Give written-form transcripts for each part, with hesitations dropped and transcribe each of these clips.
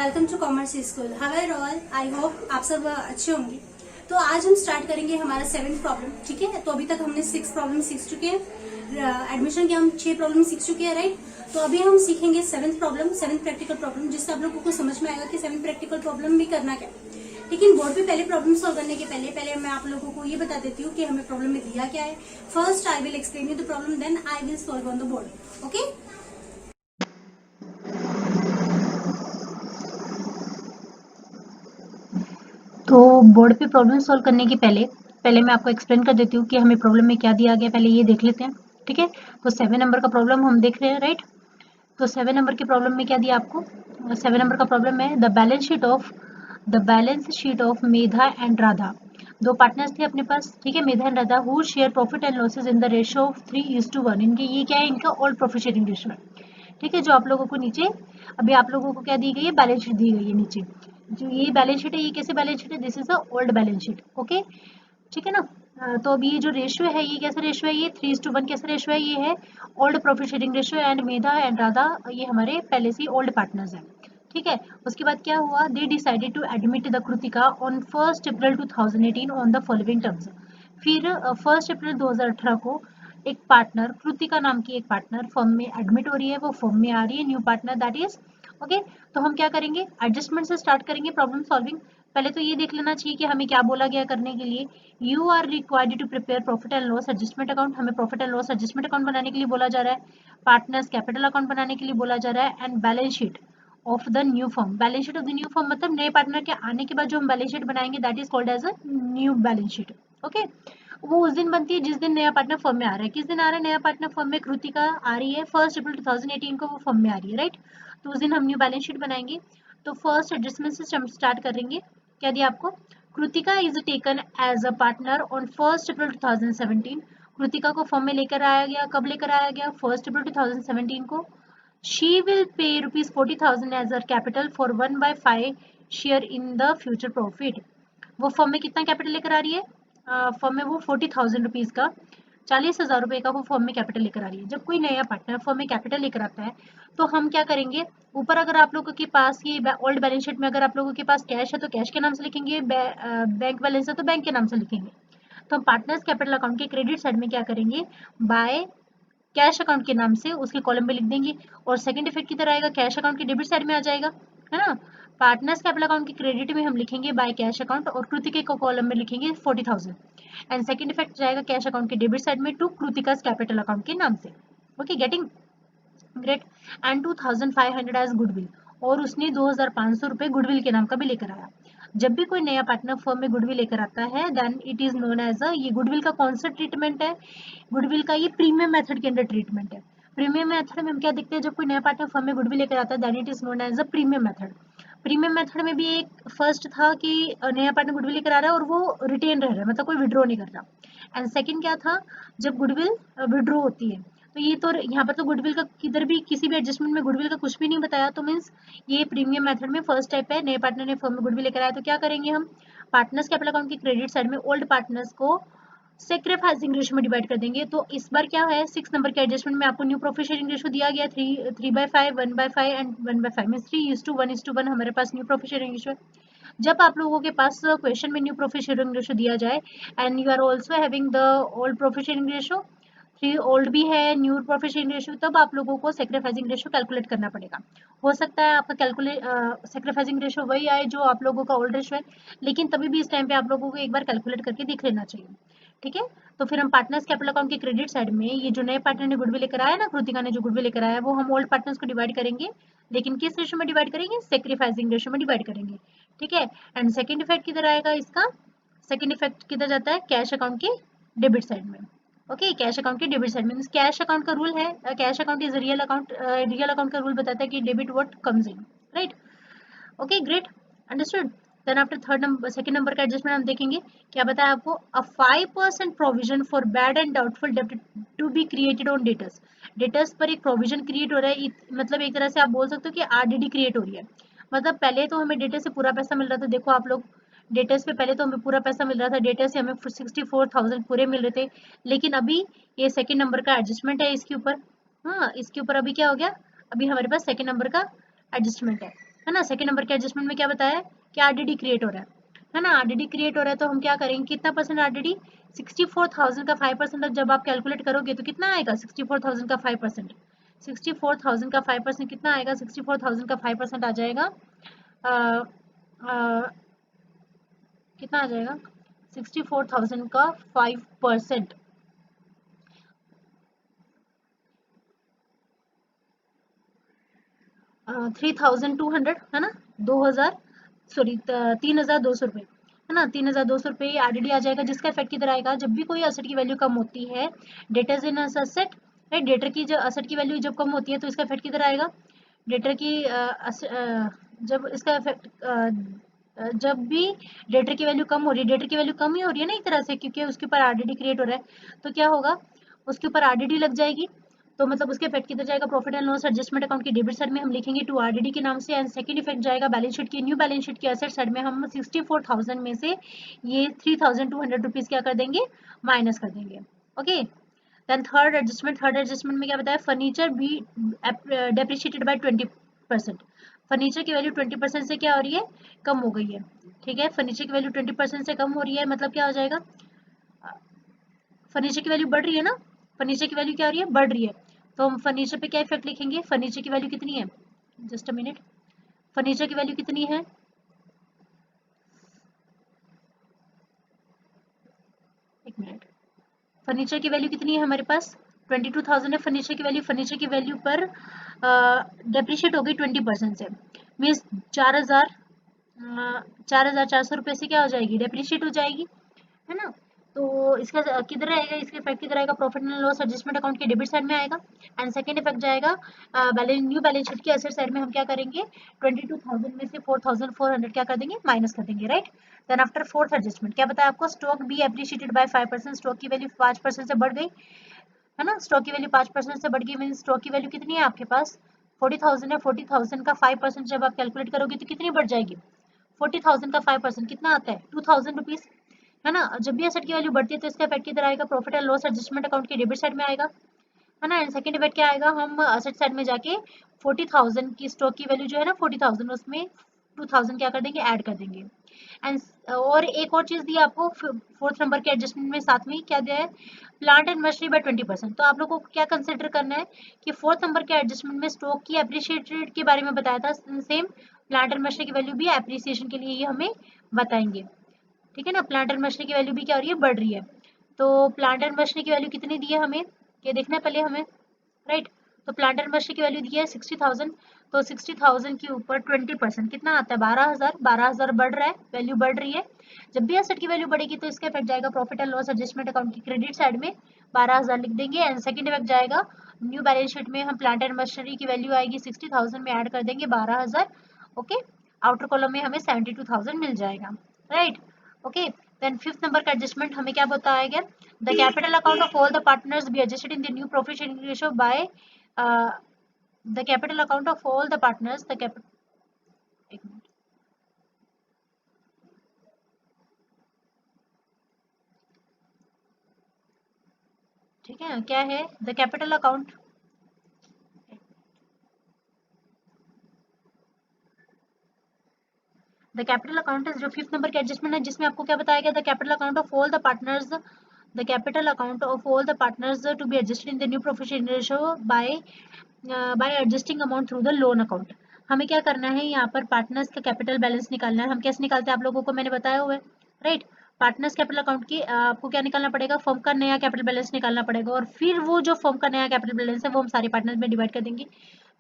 Welcome to commerce school. How are all? I hope आप सब अच्छे होंगे। तो आज हम स्टार्ट करेंगे हमारा 7th प्रॉब्लम। ठीक है, तो अभी तक हमने 6 प्रॉब्लम सीख चुके हैं। एडमिशन के हम 6 प्रॉब्लम सीख चुके हैं, राइट। तो अभी हम सीखेंगे 7th problem, 7th practical problem, जिससे आप लोगों को समझ में आएगा कि 7th प्रैक्टिकल प्रॉब्लम भी करना क्या। लेकिन बोर्ड पे पहले प्रॉब्लम सॉल्व करने के पहले मैं आप लोगों को ये बता देती हूँ कि हमें प्रॉब्लम में दिया क्या है। First I will explain you the problem, then I will solve on the board. Okay, तो बोर्ड पे प्रॉब्लम सॉल्व करने के पहले मैं आपको एक्सप्लेन कर देती हूँ कि हमें प्रॉब्लम में क्या दिया गया, पहले ये देख लेते हैं। ठीक है, तो 7 नंबर का प्रॉब्लम हम देख रहे हैं, राइट। तो 7 नंबर के प्रॉब्लम में क्या दिया आपको? 7 नंबर का प्रॉब्लम है the balance sheet of Medha and Radha. दो पार्टनर्स थे अपने पास, ठीक है, Medha and Radha, who share profit and losses in the ratio of 3:1। इनके ये क्या है, इनका ओल्ड प्रॉफिट शेयरिंग रेशियो है। ठीक है, जो आप लोगों को नीचे अभी आप लोगों को क्या दी गई है, बैलेंस शीट दी गई है नीचे। जो ये बैलेंस शीट है, ये कैसे बैलेंस शीट है, this is a old balance sheet. Okay, ठीक है ना। तो अभी ये जो रेशियो है, ये कैसा रेशियो है, ये 3:1 कैसा रेशियो है, ये है old profit sharing ratio. And Medha and Radha ये हमारे पहले से ओल्ड पार्टनर्स हैं। ठीक है, उसके बाद क्या हुआ, they decided to admit the Kritika on 1 April 2018 on the following terms. फिर 1 अप्रैल 2018 को एक पार्टनर, कृतिका नाम की एक पार्टनर फर्म में एडमिट हो रही है, वो फर्म में आ रही है, new partner that is. Okay, तो हम क्या करेंगे, एडजस्टमेंट से स्टार्ट करेंगे प्रॉब्लम सॉल्विंग। पहले तो ये देख लेना चाहिए कि हमें क्या बोला गया करने के लिए। You are required to prepare profit and loss adjustment account. हमें profit and loss adjustment account बनाने के लिए बोला जा रहा है, पार्टनर्स कैपिटल अकाउंट बनाने के लिए बोला जा रहा है, and balance sheet of the new firm. Balance sheet of the new firm मतलब नए पार्टनर के आने के बाद जो हम बैलेंस शीट बनाएंगे that is called as a new balance sheet. Okay, वो उस दिन बनती है जिस दिन नया पार्टनर फर्म में आ रहा है। किस दिन आ रहा है नया पार्टनर फर्म में, कृतिका आ रही है 1 अप्रैल 2018 को वो फर्म में आ रही है, राइट। तो उस दिन हम न्यू बैलेंस शीट बनाएंगे। तो फर्स्ट एडजस्टमेंट से हम स्टार्ट करेंगे। क्या दिया आपको, Kritika is taken as a partner on 1 April 2017। Kritika को फर्म में लेकर आया गया, कब लेकर आया गया, 1 अप्रैल 2017 को। She will pay rupees 40,000 as her capital for 1/5 share in the future profit। वो फर्म में कितना कैपिटल लेकर आ रही है, फर्म में वो 40,000 रुपीज का, 40,000 रुपए का वो फर्म में कैपिटल लेकर आ रही है। जब कोई नया पार्टनर फर्म में कैपिटल लेकर आता है तो हम क्या करेंगे, ऊपर अगर आप लोगों के पास ये ओल्ड बैलेंस शीट में अगर आप लोगों के पास कैश है तो कैश के नाम से लिखेंगे, बैंक बैलेंस है तो बैंक के नाम से लिखेंगे। तो हम पार्टनर्स कैपिटल अकाउंट के क्रेडिट साइड में क्या करेंगे, बाय कैश अकाउंट के नाम से उसके कॉलम में लिख देंगे। और सेकंड इफेक्ट किधर आएगा, कैश अकाउंट के डेबिट साइड में आ जाएगा, है ना। पार्टनर्स कैपिटल अकाउंट के क्रेडिट में हम लिखेंगे बाय कैश अकाउंट और कृतिका को कॉलम में लिखेंगे 40,000। एंड सेकंड इफेक्ट जाएगा कैश अकाउंट के डेबिट साइड में टू कृतिकास कैपिटल अकाउंट के नाम से। Okay, getting great. And 2,500 as goodwill, और उसने 2,500 रुपए गुडविल के नाम का भी लेकर आया। जब भी कोई नया पार्टनर फर्म में गुडविल लेकर आता है then it is known as a, ये गुडविल का कौन सा ट्रीटमेंट है, गुडविल का ये प्रीमियम मेथड के अंडर ट्रीटमेंट है। प्रीमियम मेथड में हम क्या देखते हैं, जब कोई नया पार्टनर फर्म में गुडविल लेकर आता है then it is known as a premium method. Premium method में भी एक फर्स्ट था कि नया पार्टनर गुडविल लेकर आ रहा है और वो रिटेन रह रहा है, मतलब कोई विड्रॉ नहीं कर रहा। एंड सेकंड क्या था, जब गुडविल विड्रॉ होती है। तो ये तो यहाँ पर तो गुडविल का किधर भी किसी भी एडजस्टमेंट में गुडविल का कुछ भी नहीं बताया, तो मीन्स ये प्रीमियम मेथड में फर्स्ट टाइप है। नए पार्टनर ने फर्म में गुडविल लेकर आया तो क्या करेंगे हम, पार्टनर्स कैपिटल अकाउंट की क्रेडिट साइड में ओल्ड पार्टनर्स को सेक्रीफाइसिंग रेशियो में डिवाइड कर देंगे। तो इस बार क्या है, 6 नंबर के एडजस्टमेंट में आपको न्यू प्रॉफिट शेयरिंग रेशियो दिया गया 3/5, 1/5 एंड 1/5 मींस 3:1 हमारे पास न्यू प्रॉफिट शेयरिंग रेशियो है। जब आप लोगों के पास क्वेश्चन में न्यू प्रॉफिट शेयरिंग रेशियो दिया जाए and you are also having the old profit sharing ratio, 3 old भी है न्यू प्रॉफिट शेयरिंग रेशियो, तब आप लोगों को सेक्रीफाइसिंग रेशियो कैलकुलेट करना पड़ेगा। हो सकता है आपका सेक्रीफाइसिंग रेशियो वही आए जो आप लोगों का ओल्ड रेशियो है, लेकिन तभी भी इस टाइम पे आप लोगों को एक बार कैलकुलेट करके देख लेना चाहिए। ठीक है, तो फिर हम पार्टनर्स कैपिटल अकाउंट के क्रेडिट साइड में ये जो नए पार्टनर ने गुडविल लेकर आया ना, कृतिका ने जो गुडविल लेकर आया वो हम ओल्ड पार्टनर्स को डिवाइड करेंगे, लेकिन किस रेशियो में डिवाइड करेंगे, सेक्रीफाइसिंग रेशियो में डिवाइड करेंगे। ठीक है, एंड सेकंड इफेक्ट किधर आएगा इसका, सेकंड इफेक्ट किधर जाता है, कैश अकाउंट के डेबिट साइड में। ओके, कैश अकाउंट के डेबिट साइड में कैश अकाउंट का रूल है, cash account is real account, real account का रूल बताता है कि debit what comes in, right. Okay great, understood. Then after third number second number का एडजस्टमेंट हम देखेंगे। क्या बताया आपको, a 5% provision for bad and doubtful डेब्ट to be created on debtors. Debtors पर एक प्रोविजन क्रिएट हो रहा है, मतलब एक तरह से आप बोल सकते हो कि आरडीडी क्रिएट हो रही है। मतलब पहले तो हमें डेटर से पूरा पैसा मिल रहा था, देखो आप लोग डेटर्स पे पहले तो हमें पूरा पैसा मिल रहा था, डेटर से हमें 64,000 पूरे मिल रहे थे। लेकिन अभी ये सेकंड नंबर का एडजस्टमेंट है इसके ऊपर। हाँ, इसके ऊपर अभी क्या हो गया, अभी हमारे पास सेकंड नंबर का एडजस्टमेंट है। है ना। सेकंड नंबर के एडजस्टमेंट में क्या बताया कि आरडीडी क्रिएट हो रहा है ना। आरडीडी क्रिएट हो रहा है तो हम क्या करेंगे, कितना परसेंट आरडीडी, 64,000 का 5% जब आप कैलकुलेट करोगे तो कितना आएगा, 64,000 का 5%, 64,000 का 5% कितना आएगा, 64,000 का 5% आ जाएगा आ, आ, कितना आ जाएगा, 64,000 का 5%, 3,200 है ना, 2,000, सॉरी 3,200 रुपये है ना, 3,200 रुपये आरडीडी आ जाएगा, जिसका इफेक्ट किधर आएगा, जब भी कोई असेट की वैल्यू कम होती है, debtors in asset, right, debtor की जो असेट की वैल्यू जब कम होती है तो इसका इफेक्ट किधर आएगा, डेटर की जब इसका इफेक्ट जब भी डेटर की वैल्यू कम हो रही है, डेटर की वैल्यू कम ही हो रही है ना एक तरह से, क्योंकि उसके ऊपर आरडीडी क्रिएट हो रहा है, तो क्या होगा, उसके ऊपर आरडीडी लग जाएगी, तो मतलब उसके इफेक्ट किधर जाएगा, profit and loss adjustment account की डेबिट साइड में हम लिखेंगे टू आरडीडी के नाम से, एंड सेकंड इफेक्ट जाएगा बैलेंस शीट की, न्यू बैलेंस शीट की एसेट साइड में हम 64,000 में से ये 3,200 रुपीज क्या कर देंगे, माइनस कर देंगे। ओके, देन थर्ड एडजस्टमेंट में क्या बताया, फर्नीचर भी डेप्रिशिएटेड बाय 20%, फर्नीचर की वैल्यू 20% से क्या हो रही है, कम हो गई है, ठीक है, फर्नीचर की वैल्यू 20% से कम हो रही है, मतलब क्या हो जाएगा, फर्नीचर की वैल्यू बढ़ रही है ना, फर्नीचर की वैल्यू क्या हो रही है, बढ़ रही है, तो हम फर्नीचर पे क्या इफेक्ट लिखेंगे, फर्नीचर की वैल्यू कितनी है, जस्ट अ मिनट, फर्नीचर की वैल्यू कितनी है, एक मिनट, फर्नीचर की वैल्यू कितनी है हमारे पास, 22,000 है फर्नीचर की वैल्यू, फर्नीचर की वैल्यू पर डेप्रिशिएट हो गई 20% से, मीन्स 4,000, 4,400 रुपये से क्या हो जाएगी, डेप्रिशिएट हो जाएगी, है ना। तो इसका किधर आएगा, इसका इफेक्ट किधर आएगा, profit and loss adjustment account के डेबिट साइड में आएगा, एंड सेकंड इफेक्ट जाएगा बैलेंस, न्यू बैलेंस शीट की एसेट साइड में हम क्या करेंगे, 22,000 में से 4,400 क्या कर देंगे, माइनस कर देंगे, right. Then after fourth adjustment क्या बताया आपको, stock be appreciated by 5%, stock की वैल्यू 5% से बढ़ गई, है ना, स्टॉक की वैल्यू 5% से बढ़ गई, मीन स्टॉक की वैल्यू कितनी है आपके पास, 40,000 है, 40,000 का 5% जब आप कैलकुलेट करोगे तो कितनी बढ़ जाएगी, 40,000 का 5% कितना आता है, 2,000 रुपीज, है ना। जब भी एसेट की वैल्यू बढ़ती है तो इसका इफेक्ट किधर आएगा, profit and loss adjustment account की डेबिट साइड में आएगा, है ना। एंड सेकंड इफेक्ट क्या आएगा, हम असेट साइड में जाके 40,000 की स्टॉक की वैल्यू जो है ना 40,000, उसमें 2,000 क्या कर देंगे, ऐड कर देंगे। एंड और एक और चीज दी आपको फोर्थ नंबर के एडजस्टमेंट में, साथ में क्या दिया है, प्लांट एंड मशीनरी बाय 20%, तो आप लोगों को क्या कंसिडर करना है कि फोर्थ नंबर के एडजस्टमेंट में स्टॉक की एप्रिशिएटेड के बारे में बताया था, सेम प्लांट एंड मशीनरी की वैल्यू भी एप्रिसिएशन के लिए ये हमें बताएंगे, ठीक है ना। प्लांट एंड मशीनरी की वैल्यू भी क्या हो रही है, बढ़ रही है, तो प्लांट एंड मशीनरी की वैल्यू कितनी दी है हमें, ये देखना है पहले हमें, राइट। तो प्लांट एंड मशीनरी की वैल्यू दी है 60,000, तो 60,000 के ऊपर 20% कितना आता है, 12,000, 12,000 बढ़ रहा है, वैल्यू बढ़ रही है, जब भी एसेट की वैल्यू बढ़ेगी तो इसका इफेक्ट जाएगा profit and loss adjustment account की क्रेडिट साइड में, 12,000 लिख देंगे, एंड सेकंड इफेक्ट जाएगा न्यू बैलेंस शीट में, हम प्लांट एंड मशीनरी की वैल्यू आएगी 60,000 में ऐड कर देंगे 12,000, ओके, आउटर कॉलम में हमें 72,000 मिल जाएगा, right. Okay, then fifth number का एडजस्टमेंट हमें क्या बताया, the capital account of all the partners be adjusted in the new profit sharing ratio by the capital account of all the partners, the capital, एक मिनट, ठीक है, क्या है the capital account, the capital account जो fifth number के adjustment है, जिसमें आपको क्या बताया गया, the capital account of all the partners, the capital account of all the partners to be adjusted in the new profit sharing ratio by adjusting amount through the loan account. हमें क्या करना है, यहाँ पर पार्टनर्स का capital balance निकालना है, हम कैसे निकालते हैं आप लोगों को मैंने बताया हुआ है, राइट। पार्टनर्स कैपिटल अकाउंट की आपको क्या निकालना पड़ेगा, फर्म का नया कैपिटल बैलेंस निकालना पड़ेगा, और फिर वो जो फर्म का नया कैपिटल बैलेंस है वो हम सारे पार्टनर्स में डिवाइड कर देंगे।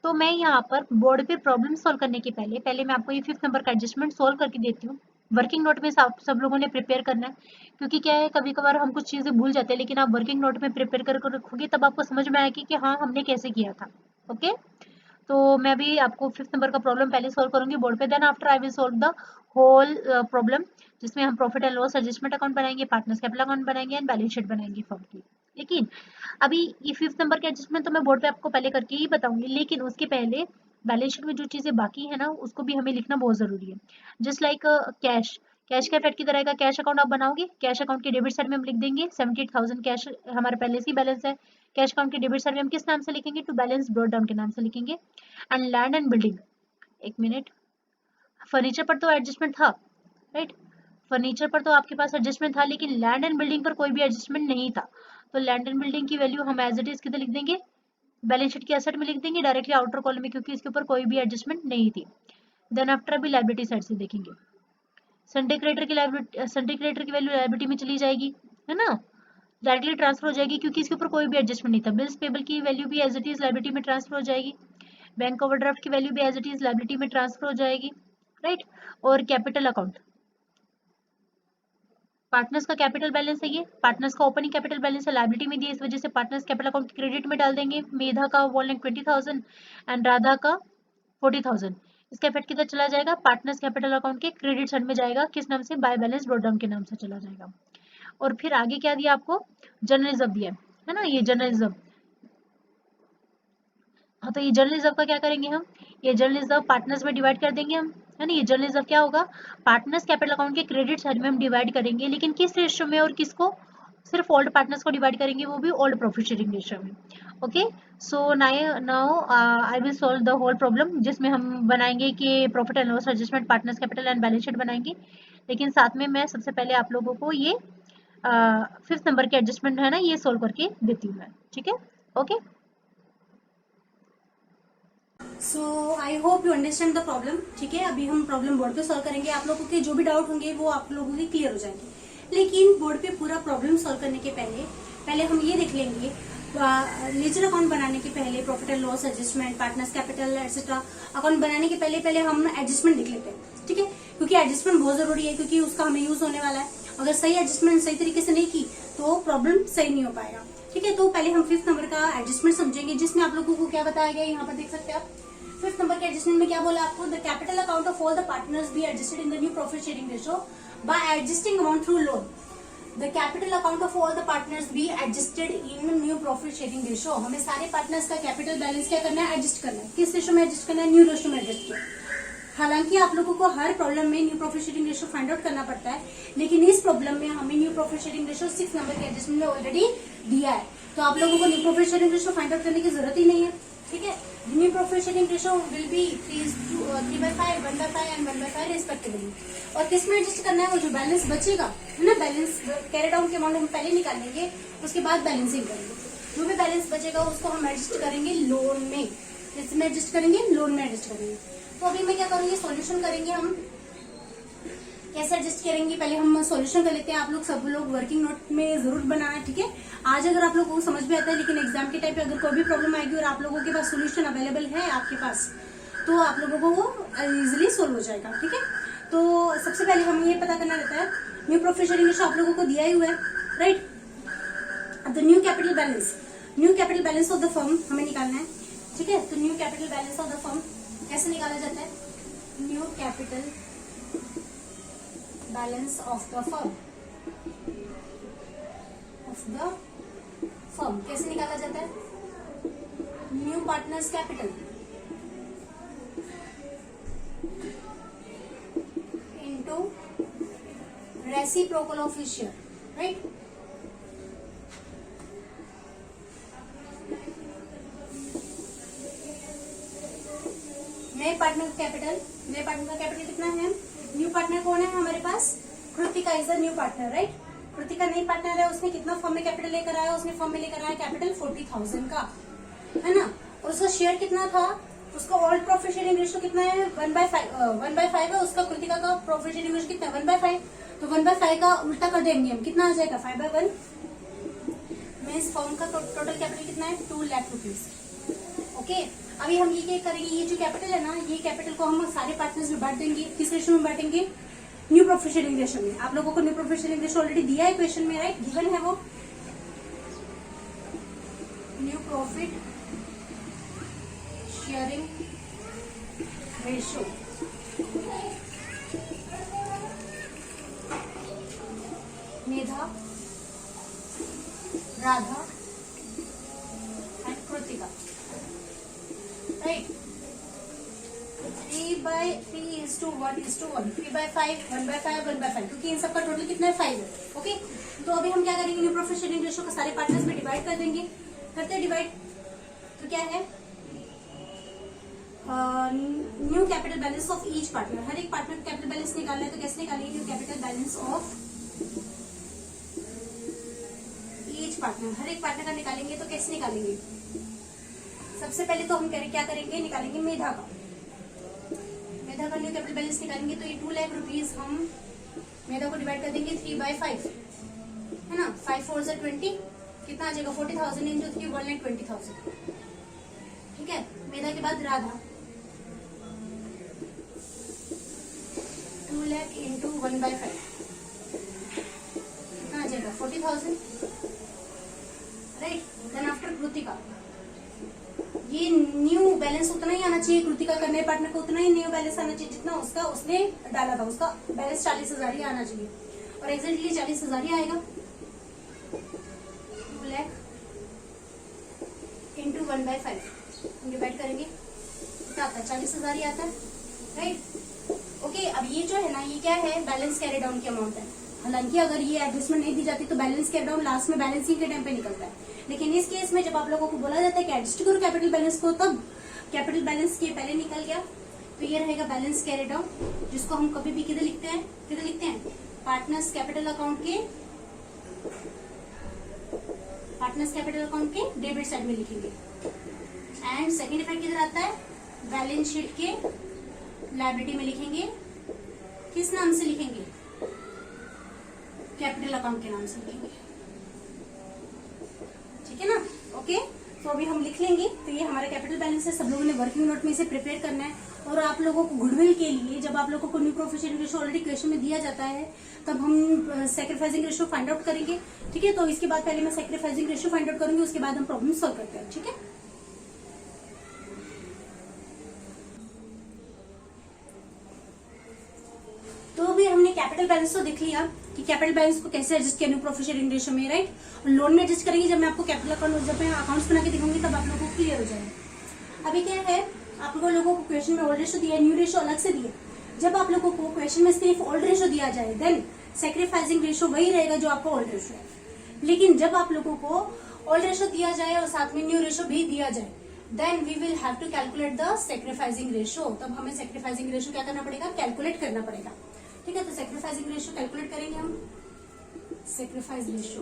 तो मैं यहाँ पर बोर्ड पे प्रॉब्लम सॉल्व करने के पहले मैं आपको ये फिफ्थ नंबर का एडजस्टमेंट सॉल्व करके देती हूँ। वर्किंग नोट में सब लोगों ने प्रिपेयर करना है, क्योंकि क्या है कभी कभार हम कुछ चीजें भूल जाते हैं, लेकिन आप वर्किंग नोट में प्रिपेयर करके रखोगे तब आपको समझ में आएगी कि हाँ हमने कैसे किया था। ओके, तो मैं भी आपको फिफ्थ नंबर का प्रॉब्लम पहले सॉल्व करूंगी बोर्ड पे, then after I will solve the whole problem, जिसमें हम profit and loss adjustment account बनाएंगे, पार्टनर्स कैपिटल अकाउंट बनाएंगे, एंड बैलेंस शीट बनाएंगे फर्म की। लेकिन अभी ये फिफ्थ नंबर के एडजस्टमेंट तो मैं बोर्ड पे आपको पहले करके ही बताऊंगी, लेकिन उसके पहले बैलेंस शीट में जो चीजें बाकी है ना उसको भी हमें लिखना बहुत जरूरी है। जस्ट लाइक कैश, कैश का इफेक्ट किधर आएगा, कैश अकाउंट आप बनाओगे, कैश अकाउंट के डेबिट साइड में हम लिख देंगे 78,000 कैश हमारे पहले से ही बैलेंस है, कैश अकाउंट के डेबिट साइड में हम किस नाम से लिखेंगे, टू बैलेंस ब्रॉड डाउन के नाम से लिखेंगे। एंड लैंड एंड बिल्डिंग, एक मिनट, फर्नीचर पर तो एडजस्टमेंट था, राइट, फर्नीचर पर तो आपके पास एडजस्टमेंट था, लेकिन लैंड एंड बिल्डिंग पर कोई भी एडजस्टमेंट नहीं था। तो लैंड एंड बिल्डिंग की वैल्यू हम एज इट इज किधर लिख देंगे, बैलेंस शीट के एसेट में लिख देंगे डायरेक्टली आउटर कॉलम में, क्योंकि इसके ऊपर कोई भी एडजस्टमेंट नहीं थी। देन आफ्टर अभी लायबिलिटी साइड से देखेंगे, सनडे क्रेडिटर की वैल्यू लायबिलिटी में चली जाएगी, है ना, डायरेक्टली ट्रांसफर हो जाएगी क्योंकि इसके ऊपर कोई भी एडजस्टमेंट नहीं था। बिल्स पेबल की वैल्यू भी एज इट इज लायबिलिटी में ट्रांसफर हो जाएगी, बैंक ओवरड्राफ्ट की वैल्यू भी एज इट इज लायबिलिटी में ट्रांसफर हो जाएगी, राइट। और कैपिटल अकाउंट, पार्टनर्स का कैपिटल बैलेंस है, ये पार्टनर्स का ओपनिंग कैपिटल बैलेंस है, लायबिलिटी में दिए, इस वजह से पार्टनर्स कैपिटल अकाउंट क्रेडिट में डाल देंगे। मेधा का वॉलेंट 20,000 एंड राधा का 40,000, इसका इफेक्ट किधर चला जाएगा, पार्टनर्स कैपिटल अकाउंट के क्रेडिट साइड में जाएगा, किस नाम से, बाय बैलेंस ब्रॉट डाउन के नाम से चला जाएगा। और फिर आगे क्या दिया आपको, जनरल रिजर्व दिया है ना, ये जनरल रिजर्व। हाँ, तो ये जनरल रिजर्व का क्या करेंगे हम, ये जनरल रिजर्व पार्टनर्स में डिवाइड कर देंगे हम, है ना। ये जनरल रिजर्व क्या होगा, पार्टनर्स कैपिटल अकाउंट के क्रेडिट साइड में हम डिवाइड करेंगे, लेकिन किस रेशियो में, और किसको, सिर्फ ओल्ड पार्टनर्स को डिवाइड करेंगे, वो भी ओल्ड प्रॉफिट शेयरिंग रेशियो में। Okay, so now I will solve the whole problem, जिसमें हम बनाएंगे कि profit and loss adjustment, partners capital and balance sheet बनाएंगे। लेकिन साथ में मैं सबसे पहले आप लोगों को ये 5th नंबर के एडजस्टमेंट है ना, ये सोल्व करके देती हूँ मैं, ठीक है। Okay, so I hope you understand the problem, ठीक है। अभी हम प्रॉब्लम बोर्ड पे सॉल्व करेंगे, आप लोगों के जो भी डाउट होंगे वो आप लोगों के क्लियर हो जाएंगे। लेकिन बोर्ड पे पूरा प्रॉब्लम सॉल्व करने के पहले हम ये देख लेंगे, लेजर अकाउंट बनाने के पहले, profit and loss adjustment, partners capital etcetera account बनाने के पहले हम एडजस्टमेंट लिख लेते हैं, ठीक है। क्योंकि एडजस्टमेंट बहुत जरूरी है, क्योंकि उसका हमें यूज होने वाला है। अगर सही एडजस्टमेंट सही तरीके से नहीं की तो प्रॉब्लम सही नहीं हो पाएगा, ठीक है। तो पहले हम 5th नंबर का एडजस्टमेंट समझेंगे, जिसमें आप लोगों को क्या बताया गया, यहाँ पर देख सकते हैं आप। 5th नंबर के एडजस्टमेंट में क्या बोला आपको, the capital account of all the partners be adjusted in the new profit sharing ratio by adjusting amount through loan. The capital account of all the partners be adjusted in new profit sharing ratio. हमें सारे partners का capital balance क्या करना है, adjust करना है। किस ratio में एडजस्ट करना है, न्यू रेशियो में एडजस्ट किया। हालांकि आप लोगों को हर प्रॉब्लम में new profit sharing ratio find out करना पड़ता है, लेकिन इस प्रॉब्लम में हमें new profit sharing ratio 6 number के एडजस्टमेंट में ऑलरेडी दिया है, तो आप लोगों को new profit sharing ratio find out करने की जरूरत ही नहीं है, ठीक है। New profit sharing ratio will be 3/5, 1/5 and 1/5 respectively. और किस में एडजस्ट करना है, वो जो बैलेंस बचेगा है ना, बैलेंस कैरी डाउन के अमाउंट हम पहले निकाल लेंगे, उसके बाद बैलेंसिंग करेंगे। जो भी बैलेंस बचेगा उसको हम एडजस्ट करेंगे लोन में, इसमें एडजस्ट करेंगे, लोन में एडजस्ट करेंगे। तो अभी मैं क्या करूंगी, सॉल्यूशन करेंगे हम। कैसे एडजस्ट करेंगे, पहले हम सॉल्यूशन कर लेते हैं। आप लोग सब लोग वर्किंग नोट में जरूर बनाना, ठीक है। आज अगर आप लोगों को समझ में आता है, लेकिन एग्जाम के टाइम पे अगर कोई भी प्रॉब्लम आएगी और आप लोगों के पास सॉल्यूशन अवेलेबल है आपके पास, तो आप लोगों को वो इजिली सोल्व हो जाएगा, ठीक है। तो सबसे पहले हमें ये पता करना रहता है, न्यू प्रॉफिट शेयरिंग रेशियो आप लोगों को दिया ही हुआ है, right. The new capital balance of the firm हमें निकालना है, ठीक है। तो new capital balance of the firm कैसे निकाला जाता है, new capital balance of the firm कैसे निकाला जाता है, new partners capital into reciprocal of share, right. नए पार्टनर का कैपिटल कितना है, न्यू पार्टनर कौन है हमारे पास, Kritika is the new partner, right. Kritika नई पार्टनर है, उसने कितना फर्म में कैपिटल लेकर आया, उसने फर्म में लेकर आया कैपिटल 40,000 का, है ना। और उसका शेयर कितना था, उसका ओल्ड प्रॉफिट शेयरिंग रेशियो कितना है, 1/5 है। उसका कृतिका का प्रॉफिट शेयरिंग रेशियो कितना है, 1/5। तो 1/5 का उल्टा कर देंगे हम, कितना आ जाएगा, 5/1। मीन्स फर्म का टोटल कैपिटल कितना है, 2 लाख रुपीज, ओके। अभी हम ये क्या करेंगे, ये जो कैपिटल है ना, ये कैपिटल को हम सारे पार्टनर्स में बांट देंगे। किस रेशियो में बांटेंगे, न्यू प्रॉफिट शेयरिंग रेशियो में। आप लोगों को new profit sharing ratio already दिया है क्वेश्चन में, राइट, गिवन है वो new profit sharing ratio. Medha, Radha and Kritika, right. 3/3:1:1, 3/5, 1/5, 1/5, क्योंकि इन सबका टोटल कितना है, 5 है, ओके। तो अभी हम क्या करेंगे, न्यू प्रॉफिट शेयरिंग रेशियो को सारे पार्टनर्स में डिवाइड कर देंगे। करते डिवाइड, तो क्या है new capital balance of each partner, हर एक पार्टनर का कैपिटल बैलेंस निकालना है तो कैसे निकालेंगे, new capital balance of each partner, हर एक पार्टनर का निकालेंगे तो कैसे निकालेंगे। सबसे पहले तो हम क्या करेंगे, निकालेंगे मेधा का न्यू कैपिटल बैलेंस निकालेंगे। तो ये 2 लाख रुपीज हम मेधा को डिवाइड कर देंगे 3/5, है ना। 5 4 × 20 कितना आ जाएगा, 40,000 इंटू 3 1,20,000, ठीक है। मेधा के बाद राधा 2 लाख इंटू 1/5 कितना आ जाएगा, 40,000, राइट। देन आफ्टर कृतिका, ये न्यू बैलेंस उतना ही आना चाहिए, कृतिका का नए पार्टनर को उतना ही न्यू बैलेंस आना चाहिए जितना उसका उसने डाला था, उसका बैलेंस 40,000 ही आना चाहिए और एग्जैक्टली 40,000 ही आएगा। 2 लाख इंटू 1/5 हम डिवाइड करेंगे, क्या आता है, 40,000 ही आता है, राइट। ओके, अब ये जो है ना, ये क्या है, बैलेंस कैरी डाउन की अमाउंट है। हालांकि अगर ये एडजस्टमेंट नहीं दी जाती तो बैलेंस कैरी डाउन लास्ट में बैलेंसिंग के टाइम पे निकलता है, लेकिन इस केस में जब आप लोगों को बोला जाता है कि एडजस्ट करो कैपिटल बैलेंस को, तब कैपिटल बैलेंस के पहले निकल गया तो ये रहेगा बैलेंस कैरी डाउन, जिसको हम कभी भी किधर लिखते हैं, पार्टनर्स कैपिटल अकाउंट के डेबिट साइड में लिखेंगे। एंड सेकेंड इफेक्ट किधर आता है, बैलेंस शीट के लायबिलिटी में लिखेंगे। किस नाम से लिखेंगे, कैपिटल अकाउंट के नाम से लिखेंगे, ठीक है ना। ओके, तो अभी हम लिख लेंगे। तो ये हमारा कैपिटल बैलेंस है, सब लोगों ने वर्किंग नोट में इसे प्रिपेयर करना है। और आप लोगों को गुडविल के लिए, जब आप लोगों को new proficient ratio already question में दिया जाता है, तब हम सैक्रिफाइसिंग रेशियो फाइंड आउट करेंगे, ठीक है। तो इसके बाद पहले मैं सैक्रिफाइसिंग रेशियो फाइंड आउट करूंगी, उसके बाद हम प्रॉब्लम सॉल्व करते हैं, ठीक है। तो अभी हमने कैपिटल बैलेंस तो देख लिया कि कैपिटल बैलेंस को कैसे एडजस्ट किया न्यू प्रोफिशिएंट रेशियो में, राइट। और लोन में एडजस्ट करेंगे, जब मैं आपको कैपिटल अकाउंट, जब मैं अकाउंट्स बना के दिखाऊंगी तब आप लोगों को क्लियर हो जाएगा। अभी क्या है, आप लोगों को क्वेश्चन में ओल्ड रेशियो दिया है, न्यू रेशियो अलग से दिया। जब आप लोगों को क्वेश्चन में सिर्फ ओल्ड रेशियो दिया जाए, देन सैक्रिफाइसिंग रेशियो वही रहेगा जो आपका ओल्ड रेशियो है। लेकिन जब आप लोगों को ओल्ड रेशियो दिया जाए और साथ में न्यू रेशियो भी दिया जाए, then we will have to calculate the sacrificing ratio. तब हमें सैक्रिफाइसिंग रेशियो क्या करना पड़ेगा, कैलकुलेट करना पड़ेगा, ठीक है। तो सैक्रिफाइसिंग रेशियो कैलकुलेट करेंगे हम। Sacrifice ratio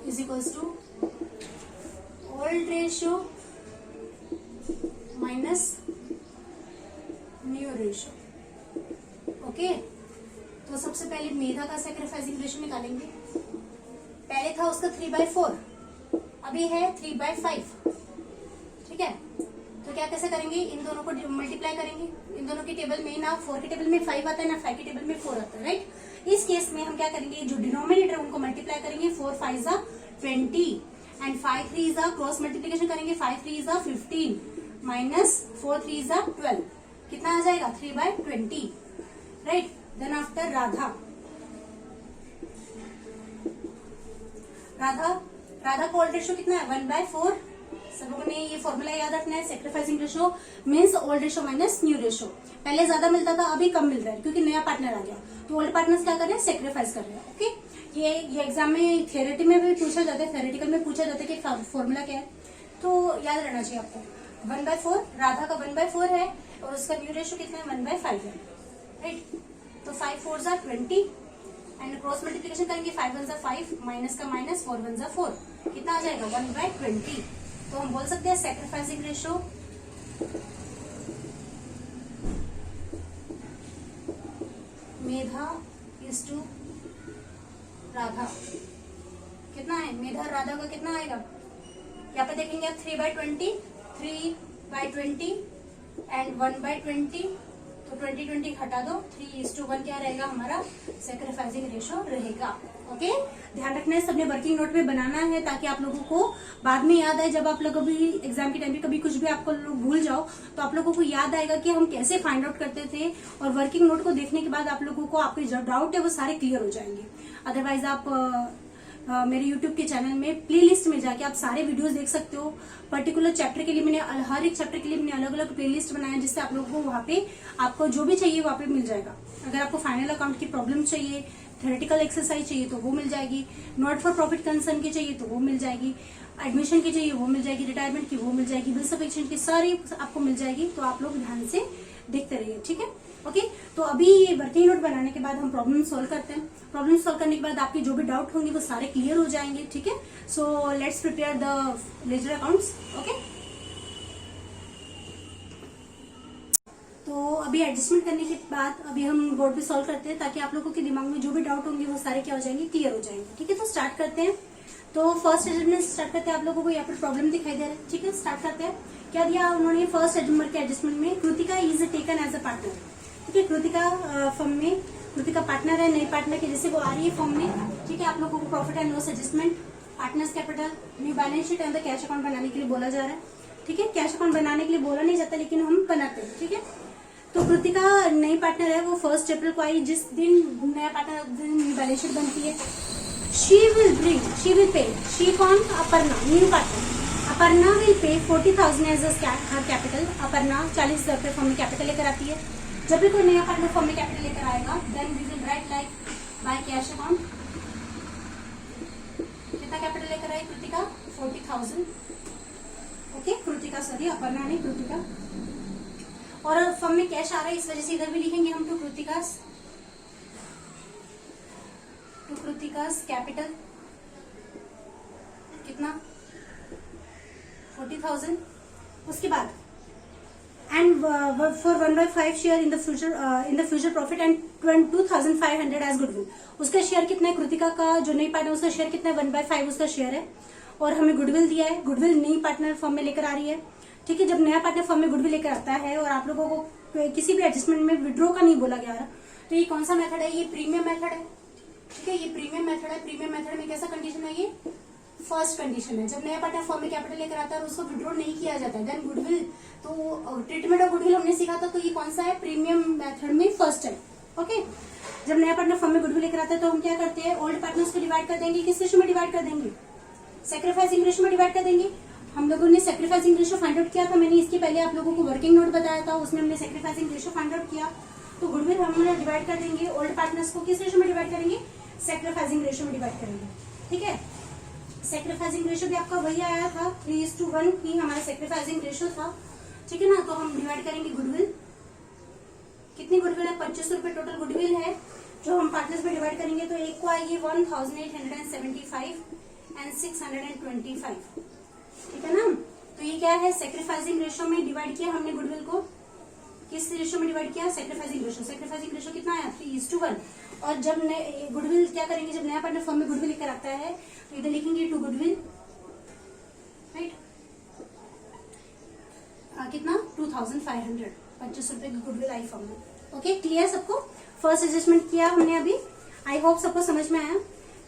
is equals to old ratio minus new ratio, okay. तो सबसे पहले मेधा का सैक्रिफाइसिंग रेशियो निकालेंगे। पहले था उसका 3/4, अभी है 3/5, ठीक है। तो क्या कैसे करेंगे, इन दोनों को मल्टीप्लाई करेंगे। इन दोनों की टेबल में ना 4 की टेबल में 5 आता है, ना 5 की टेबल में 4 आता है, राइट। इस केस में हम क्या करेंगे, जो डिनोमिनेटर है उनको मल्टीप्लाई करेंगे। 4 5 = 20 एंड 5 3 = क्रॉस मल्टीप्लीकेशन करेंगे। 5 3 = 15 माइनस 4 3 = 12, कितना आ जाएगा, 3/20, राइट। देन आफ्टर राधा का ओल्ड रेशियो कितना है, 1/4। सब लोगों ने ये फॉर्मूला याद रखना है। Sacrificing ratio means old ratio minus new ratio. पहले ज्यादा मिलता था, अभी कम मिल रहा है क्योंकि नया पार्टनर आ गया। तो ओल्ड पार्टनर्स क्या कर रहे हैं, सैक्रिफाइस कर रहे हैं, ओके। ये एग्जाम में थ्योरेटी में भी पूछा जाता है, थ्योरेटिकल में पूछा जाता है कि फॉर्मूला क्या है, तो याद रहना चाहिए आपको। 1/4 राधा का 1/4 है और उसका न्यू रेशियो कितना है, 1/5 है, राइट। तो 5 4 = 20 एंड क्रॉस मल्टीप्लीकेशन करेंगे। 5 1 = 5, माइनस का माइनस, 4 1 = 4, कितना आ जाएगा, 1/20। तो हम बोल सकते हैं sacrificing ratio Medha is to Radha कितना है, मेधा राधा का कितना आएगा, यहाँ पे देखेंगे 3/20 एंड 1/20, तो 20 हटा दो, 3:1 क्या रहेगा हमारा सैक्रिफाइसिंग रेशियो रहेगा, ओके। ध्यान रखना है, सबने वर्किंग नोट में बनाना है ताकि आप लोगों को बाद में याद आए। जब आप लोग अभी एग्जाम के टाइम पे कभी कुछ भी आपको भूल जाओ तो आप लोगों को याद आएगा कि हम कैसे फाइंड आउट करते थे। और वर्किंग नोट को देखने के बाद आप लोगों को आपके जो डाउट है वो सारे क्लियर हो जाएंगे। अदरवाइज आप मेरे YouTube के चैनल में प्लेलिस्ट में जाके आप सारे वीडियोस देख सकते हो। पर्टिकुलर चैप्टर के लिए मैंने हर एक चैप्टर के लिए मैंने अलग अलग प्लेलिस्ट बनाया है, जिससे आप लोगों को वहाँ पे आपको जो भी चाहिए वहाँ पे मिल जाएगा। अगर आपको फाइनल अकाउंट की प्रॉब्लम चाहिए, थ्योरेटिकल एक्सरसाइज चाहिए तो वो मिल जाएगी, नॉट फॉर प्रॉफिट कंसर्न की चाहिए तो वो मिल जाएगी, एडमिशन की चाहिए वो मिल जाएगी, रिटायरमेंट की वो मिल जाएगी, बिल्स ऑफ एक्सचेंज की सारी आपको मिल जाएगी। तो आप लोग ध्यान से देखते रहिए, ठीक है। ओके, तो अभी ये वर्किंग नोट बनाने के बाद हम प्रॉब्लम सॉल्व करते हैं। प्रॉब्लम सॉल्व करने के बाद आपकी जो भी डाउट होंगे वो सारे क्लियर हो जाएंगे, ठीक है। So let's prepare the ledger accounts. Okay, तो अभी एडजस्टमेंट करने के बाद अभी हम बोर्ड पे सॉल्व करते हैं, ताकि आप लोगों के दिमाग में जो भी डाउट होंगे वो सारे क्या हो जाएंगे, क्लियर हो जाएंगे, ठीक है। तो स्टार्ट करते हैं। तो फर्स्ट एडजस्टमेंट स्टार्ट करते हैं। आप लोगों को यहाँ पर प्रॉब्लम दिखाई दे रहा है, ठीक है। स्टार्ट करते हैं। क्या दिया उन्होंने फर्स्ट नंबर के एडजस्टमेंट में, Kritika is taken as a partner, ठीक है। कृतिका फर्म में कृतिका पार्टनर है, नई पार्टनर की जैसे वो आ रही है फर्म में, ठीक है। आप लोगों को profit and loss adjustment, partners capital, new balance sheet and the cash account बनाने के लिए बोला जा रहा है, ठीक है। कैश अकाउंट बनाने के लिए बोला नहीं जाता, लेकिन हम बनाते हैं, ठीक है। तो कृतिका नई पार्टनर है, वो 1 अप्रैल को आई। जिस दिन नया पार्टनर दिन न्यू बैलेंस शीट बनती है। शी विल पे, शी कौन, Aparna, new partner. Aparna will pay 40,000 as her capital. Aparna 40,000 रुपए फॉर्म में कैपिटल लेकर आती है। जब भी कोई नया पार्टनर फॉर्म में कैपिटल लेकर आएगा, then we will write like by cash account. कितना कैपिटल लेकर आई कृतिका, 40,000। ओके, कृतिका सॉरी, अपर्णा नहीं, कृतिका। और फर्म में कैश आ रहा है, इस वजह से इधर भी लिखेंगे हम टू कृतिकास कैपिटल कितना, 40,000। उसके बाद and for 1/5 share in the future profit and 2,500 as goodwill. उसका शेयर कितना है कृतिका का, जो नई पार्टनर उसका शेयर कितना है, 1/5 उसका शेयर है। और हमें गुडविल दिया है, गुडविल नई पार्टनर फर्म में लेकर आ रही है, ठीक है। जब नया पार्टनर फर्म में गुडविल लेकर आता है और आप लोगों को किसी भी एडजस्टमेंट में विड्रॉ का नहीं बोला गया है, तो ये कौन सा मेथड है, ये प्रीमियम मेथड है, ठीक है। ये प्रीमियम मेथड है। प्रीमियम मेथड में कैसा कंडीशन है, ये फर्स्ट कंडीशन है। जब नया पार्टनर फर्म में कैपिटल लेकर आता है और उसको विड्रॉ नहीं किया जाता है, देन गुडविल, तो ट्रीटमेंट ऑफ गुडविल हमने सीखा था, तो ये कौन सा है, प्रीमियम मेथड में फर्स्ट है। ओके, जब नया पार्टनर फर्म में गुडविल लेकर आता है तो हम क्या करते हैं, ओल्ड पार्टनर्स को डिवाइड कर देंगे। किस रेशो में डिवाइड कर देंगे, सैक्रिफाइसिंग रेशो में डिवाइड कर देंगे। हम लोगों ने सैक्रिफाइसिंग रेशो फाइंड आउट किया था, मैंने इसके पहले आप लोगों को वर्किंग नोट बताया था, उसमें हमने सैक्रिफाइसिंग रेशो फाइंड आउट किया। तो गुडविल हम डिवाइड कर देंगे, ओल्ड पार्टनर्स को किस रेशो में डिवाइड करेंगे, सैक्रिफाइसिंग रेशो में डिवाइड करेंगे, ठीक है। सैक्रिफाइसिंग रेशो भी आपका वही आया था, 3:1 ही हमारा सैक्रिफाइसिंग रेशो था, ठीक है ना। तो हम डिवाइड करेंगे गुडविल, कितनी गुडविल है, 25 रुपए टोटल गुडविल है, जो हम पार्टनर्स में डिवाइड करेंगे। तो एक को आएगी 1,875 एंड 625, ठीक है ना। तो ये क्या है, सैक्रिफाइसिंग रेशो में डिवाइड किया हमने गुडविल को। किस रेशो में डिवाइड किया, सैक्रिफाइसिंग रेशो। सैक्रिफाइसिंग रेशो कितना आया, 3:1। और जब गुडविल क्या करेंगे, जब नया पार्टनर फर्म में गुडविल लेकर आता है तो इधर लिखेंगे टू गुडविल, राइट। कितना, 2,500, 25 रुपए की गुडविल आई फर्म में। ओके, क्लियर सबको। फर्स्ट एडजस्टमेंट किया हमने अभी, आई होप सबको समझ में आया।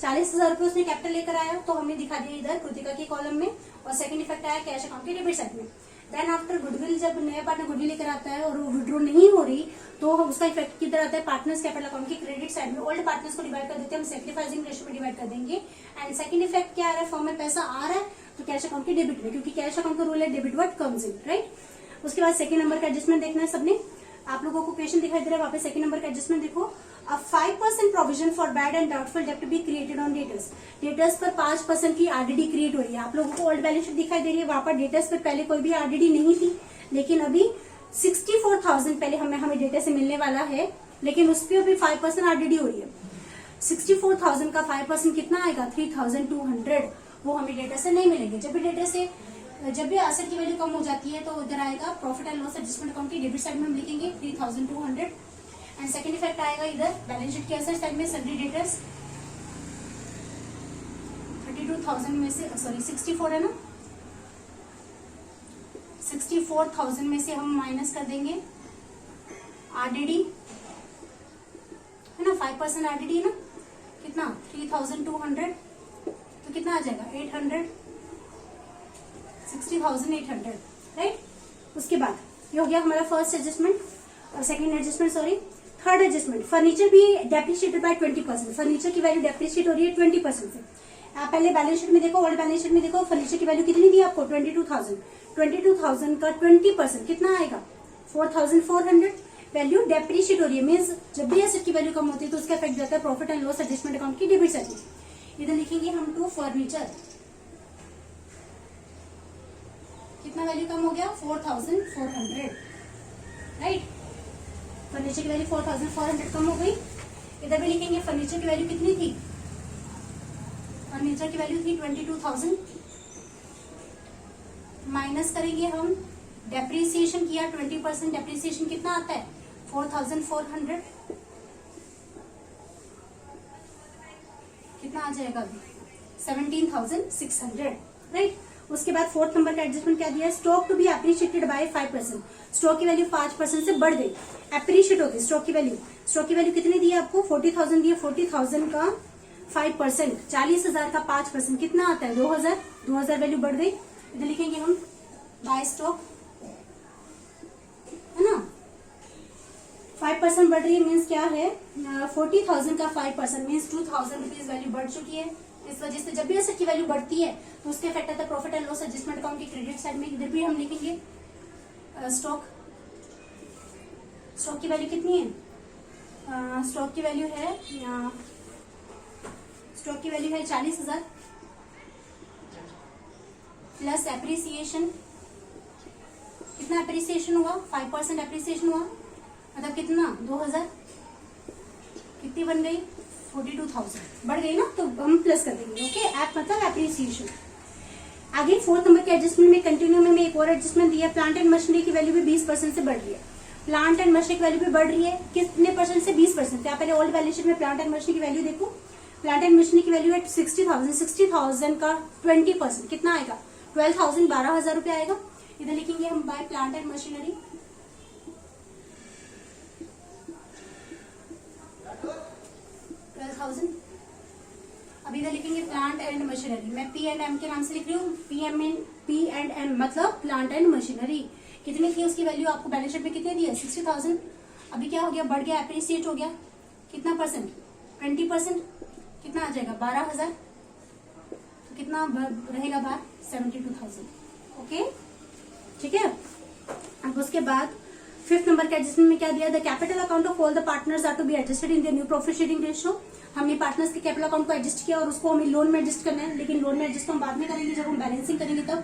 40,000 रुपए उसने कैपिटल लेकर आया, तो हमने दिखा दिया इधर कृतिका के कॉलम में। और सेकंड इफेक्ट आया कैश अकाउंट के डेबिट साइड में। देन आफ्टर गुडविल, जब नया पार्टनर गुडविल लेकर आता है और वो विड्रॉ नहीं हो रही, तो उसका इफेक्ट किधर आता है, पार्टनर्स कैपिटल अकाउंट की क्रेडिट साइड में। ओल्ड पार्टनर्स को डिवाइड कर देते हैं हम, सैक्रिफाइसिंग रेशो में डिवाइड कर देंगे। एंड सेकंड इफेक्ट क्या आ रहा है, फॉर्म में पैसा आ रहा है तो कैश अकाउंट के डेबिट में, क्योंकि कैश अकाउंट का रूल है debit what comes in, right. उसके बाद सेकंड नंबर का एडजस्टमेंट देखना है सबने। आप लोगों को क्वेश्चन दिखाई दे रहा है, वहां पे सेकंड नंबर का एडजस्टमेंट देखो। A 5% provision for bad and doubtful डेब्ट be created on debtors. Debtors पर 5% की आरडीडी क्रिएट हो रही है। आप लोगों को ओल्ड बैलेंस शीट दिखाई दे रही है, वहां पर डेटर्स पर पहले कोई भी आरडीडी नहीं थी, लेकिन अभी 64,000 पहले हमें डेटा से मिलने वाला है, लेकिन उस पर भी 5% आरडीडी हो रही है। 64,000 का 5% कितना आएगा, 3,200। वो हमें डेटा से नहीं मिलेंगे। जब भी एसेट की वैल्यू कम हो जाती है तो इधर आएगा profit and loss adjustment account की डेबिट साइड में हम लिखेंगे 3,200। एंड सेकंड इफेक्ट आएगा इधर बैलेंस शीट के एसेट साइड में सन्ड्री डेटर्स 32,000 में से, सॉरी 64 है ना, 64,000 में से हम माइनस कर देंगे आरडीडी, है ना, 5% आरडीडी है ना, कितना 3,200, तो कितना आ जाएगा 800, 60,800, राइट। उसके बाद ये हो गया हमारा फर्स्ट एडजस्टमेंट और second adjustment, sorry third adjustment. Furniture भी डेप्रिशिएटेड बाय 20%। फर्नीचर की वैल्यू डेप्रिशिएट हो रही है 20% से। आप पहले बैलेंस शीट में देखो, ओल्ड बैलेंस शीट में देखो, फर्नीचर की वैल्यू कितनी दी आपको 22,000। 22,000 का 20% कितना आएगा 4,400। वैल्यू डेप्रिशिएट हो रही है, मीन्स जब भी एसेट की वैल्यू कम होती है तो उसका इफेक्ट जाता है profit and loss adjustment account की डेबिट साइड में। इधर लिखेंगे हम टू फर्नीचर, कितना वैल्यू कम हो गया 4400, राइट। फर्नीचर की वैल्यू 4400 कम हो गई। इधर भी लिखेंगे फर्नीचर की वैल्यू कितनी थी, फर्नीचर की वैल्यू थी 22,000, माइनस करेंगे हम डेप्रिसिएशन किया 20%, डेप्रिसिएशन कितना आता है 4400, कितना आ जाएगा अभी 17,600, राइट। उसके बाद फोर्थ नंबर का एडजस्टमेंट क्या दिया है, stock to be appreciated by 5%, stock की वैल्यू 5% से बढ़ गई, एप्रिशिएट होती स्टॉक की वैल्यू। स्टॉक की वैल्यू कितनी दी है आपको 40,000 दी है, 40,000 का 5%, 40,000 का 5% कितना आता है 2,000, 2,000 वैल्यू बढ़ गई। इधर लिखेंगे हम बाय स्टॉक, है ना, 5% बढ़ रही है मीन्स क्या है 40,000 का 5% मीन्स 2,000 रुपीज वैल्यू बढ़ चुकी है। इस वजह से जब भी एसेट की वैल्यू बढ़ती है तो उसके इफेक्ट आता है profit and loss adjustment account की क्रेडिट साइड में। इधर भी हम लिखेंगे स्टॉक, स्टॉक की वैल्यू कितनी है, स्टॉक की वैल्यू है 40,000 प्लस एप्रिसिएशन, कितना एप्रिसिएशन हुआ 5% एप्रिसिएशन हुआ, मतलब कितना 2,000, कितनी बन गई 42,000 बढ़ गई ना, तो हम प्लस कर देंगे। ओके, ऐप मतलब एप्रिसिएशन। आगे फोर्थ नंबर के एडजस्टमेंट में कंटिन्यू में एक और एडजस्टमेंट दिया, प्लांट एंड मशीनरी की वैल्यू भी 20% से बढ़ रही है, प्लांट एंड मशीनरी की वैल्यू भी बढ़ रही है, कितने परसेंट से 20%। आप पहले ओल्ड बैलेंस शीट में प्लांट एंड मशीनरी की वैल्यू देखो, प्लांट एंड मशीनरी की वैल्यू है 60,000, 60,000 का 20% कितना आएगा 12,000, 12,000 रुपये आएगा। इधर लिखेंगे हम बाय प्लांट एंड मशीनरी, 12,000। अब इधर लिखेंगे प्लांट एंड मशीनरी, मैं पी एंड एम के नाम से लिख रही हूँ, पी एंड एम मतलब प्लांट एंड मशीनरी। कितनी थी उसकी वैल्यू आपको बैलेंस शीट में कितनी दी है 60,000, अभी क्या हो गया बढ़ गया एप्रिसिएट हो गया, कितना परसेंट 20%, कितना आ जाएगा 12,000, तो कितना रहेगा बाहर 72,000। ओके, ठीक है। अब उसके बाद फिफ्थ नंबर के एडजस्टमेंट में क्या दिया, the capital account of all the partners are to be adjusted in the new profit sharing ratio. हमने पार्टनर्स के कैपिटल अकाउंट को एडजस्ट किया और उसको हमें लोन में एडजस्ट करना है, लेकिन लोन में एडजस्ट हम बाद में करेंगे जब हम बैलेंसिंग करेंगे तब।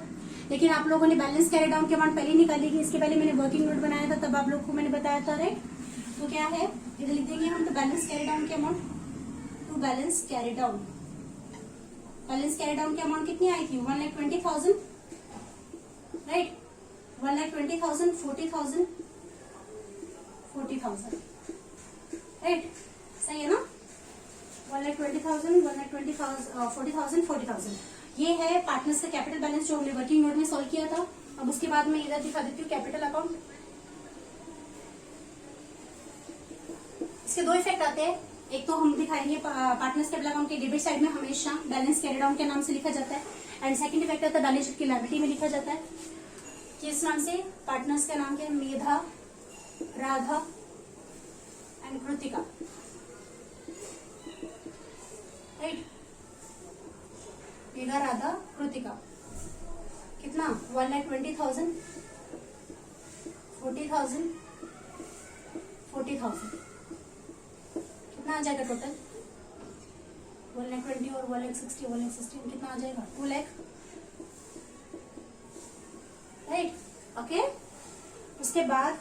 लेकिन आप लोगों ने बैलेंस कैरी डाउन के अमाउंट पहले ही निकालेगी, इसके पहले मैंने वर्किंग नोट बनाया था तब आप लोग को मैंने बताया था, राइट। तो क्या है इधर लिख देंगे हम, तो बैलेंस कैरी डाउन के amount, to balance carry down, balance carry down की अमाउंट कितनी आई थी 1,20,000, राइट, 1,20,000, 40,000, 40,000, राइट, सही है ना, 1,20,000, 1,20,000, 40,000, 40,000। ये है पार्टनर्स का कैपिटल बैलेंस जो हमने वर्किंग नोट में सॉल्व किया था। अब उसके बाद मैं इधर दिखा देती हूँ कैपिटल अकाउंट। इसके दो इफेक्ट आते हैं, एक तो हम दिखाएंगे पार्टनर्स कैपिटल अकाउंट के डेबिट साइड में हमेशा बैलेंस कैरी डाउन के नाम से लिखा जाता है, एंड सेकंड इफेक्ट आता है बैलेंस शीट की लायबिलिटी में लिखा जाता है, किस नाम से, पार्टनर्स का नाम क्या है, मेधा, राधा एंड कृतिका, राइट, मेघा, राधा, कृतिका। कितना 1,20,000, 40,000, 40,000, कितना आ जाएगा टोटल 1,20,000 और 1,60,000, 1,60,000 कितना आ जाएगा 2 लाख, राइट। ओके, उसके बाद